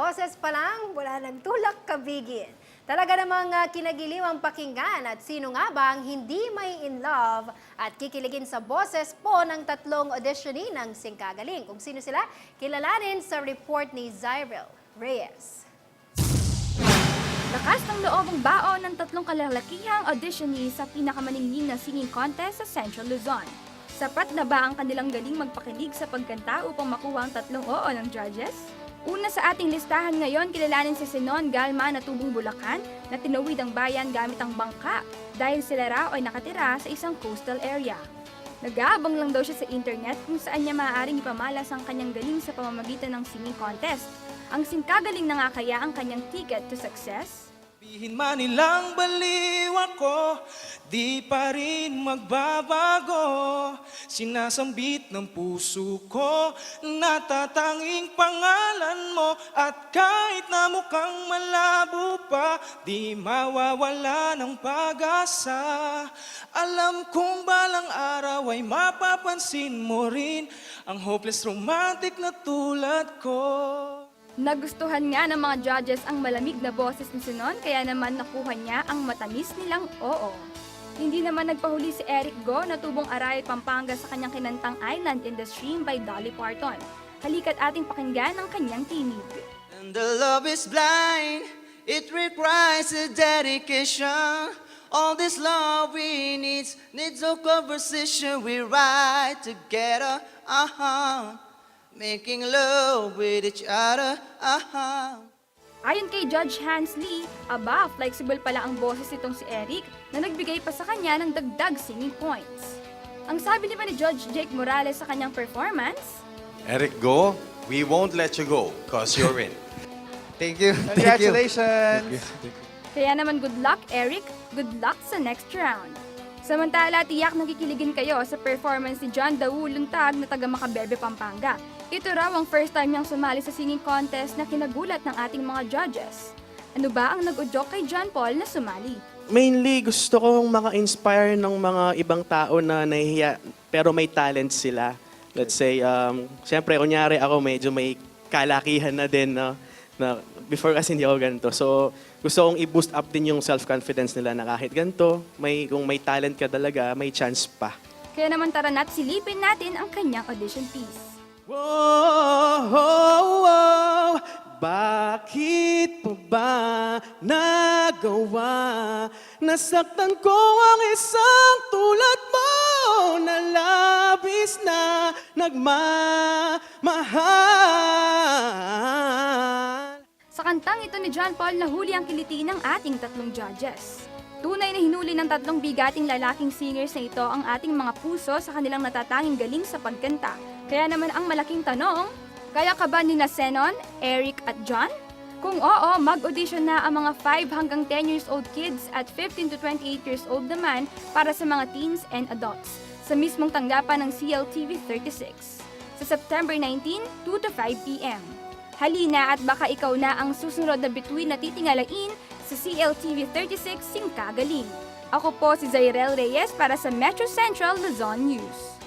Boses pa lang, wala ng tulak, kabigin. Talaga namang kinagiliwang pakinggan at sino nga ba ang hindi ma-iinlove at kikiligin sa boses po ng tatlong auditionee ng Singkagaling. Kung sino sila, kilalanin sa report ni Zyril Reyes. Lakas ng loob ang baon ng tatlong kalalakihang auditionees sa pinakamaningning na singing contest sa Central Luzon. Sapat na ba ang kanilang galing magpakilig sa pagkanta upang makuha ang tatlong oo ng judges? Una sa ating listahan ngayon, kilalanin si Sino na tubong Bulacan na tinawid ang bayan gamit ang bangka dahil sila raw ay nakatira sa isang coastal area. Nag-aabang lang daw siya sa internet kung saan niya maaaring ipamalas ang kanyang galing sa pamamagitan ng singing contest. Ang Singkagaling na nga kaya ang kanyang ticket to success? Sabihin man nilang baliw ako, di pa rin magbabago. Sinasambit ng puso ko, natatanging pangalan mo. At kahit na mukhang malabo pa, di mawawala ng pag-asa. Alam kong balang araw ay mapapansin mo rin ang hopeless romantic na tulad ko. Nagustuhan nga ng mga judges ang malamig na boses ni Sinon kaya naman nakuha niya ang matamis nilang oo. Hindi naman nagpahuli si Eric Go na tubong Aray, Pampanga sa kanyang kinantang Island in the Stream by Dolly Parton. Halika't ating pakinggan ang kanyang tinig. And the love is blind, it requires a dedication. All this love we needs no conversation. We ride together, making love with each other, Ayon kay Judge Hans Lee, flexible pala ang boses nitong si Eric na nagbigay pa sa kanya ng dagdag singing points. Ang sabi ni Judge Jake Morales sa kanyang performance, Eric, go. We won't let you go because you're in. Thank you. Congratulations! kaya naman good luck Eric, good luck sa next round. Samantala, tiyak nakikiligin kayo sa performance ni John Dawu Luntag na taga Macabebe, Pampanga. Ito raw ang first time niyang sumali sa singing contest na kinagulat ng ating mga judges. Ano ba ang nag-udyok kay John Paul na sumali? Mainly, gusto kong maka-inspire ng mga ibang tao na nahihiya pero may talent sila. Let's say, siyempre, kunyari ako medyo may kalakihan na din, no? Na before kasi hindi ako ganito. So, gusto kong i-boost up din yung self-confidence nila na kahit ganito, kung may talent ka talaga, may chance pa. Kaya naman tara na't silipin natin ang kanyang audition piece. Whoa, bakit pa ba nagawa? Nasaktan ko ang isang tulad mo na labis na nagmamahal. Sa kantang ito ni John Paul, nahuli ang kiliti ng ating tatlong judges. Tunay na hinuli ng tatlong bigating lalaking singers na ito ang ating mga puso sa kanilang natatanging galing sa pagkanta. Kaya naman ang malaking tanong, kaya ka ba nina Senon, Eric at John? Kung oo, mag-audition na ang mga 5 hanggang 10 years old kids at 15 to 28 years old naman para sa mga teens and adults sa mismong tanggapan ng CLTV36 sa September 19, 2 to 5 p.m. Halina at baka ikaw na ang susunod na bituin na titingalain sa CLTV36 Singkagaling. Ako po si Zyril Reyes para sa Metro Central Luzon News.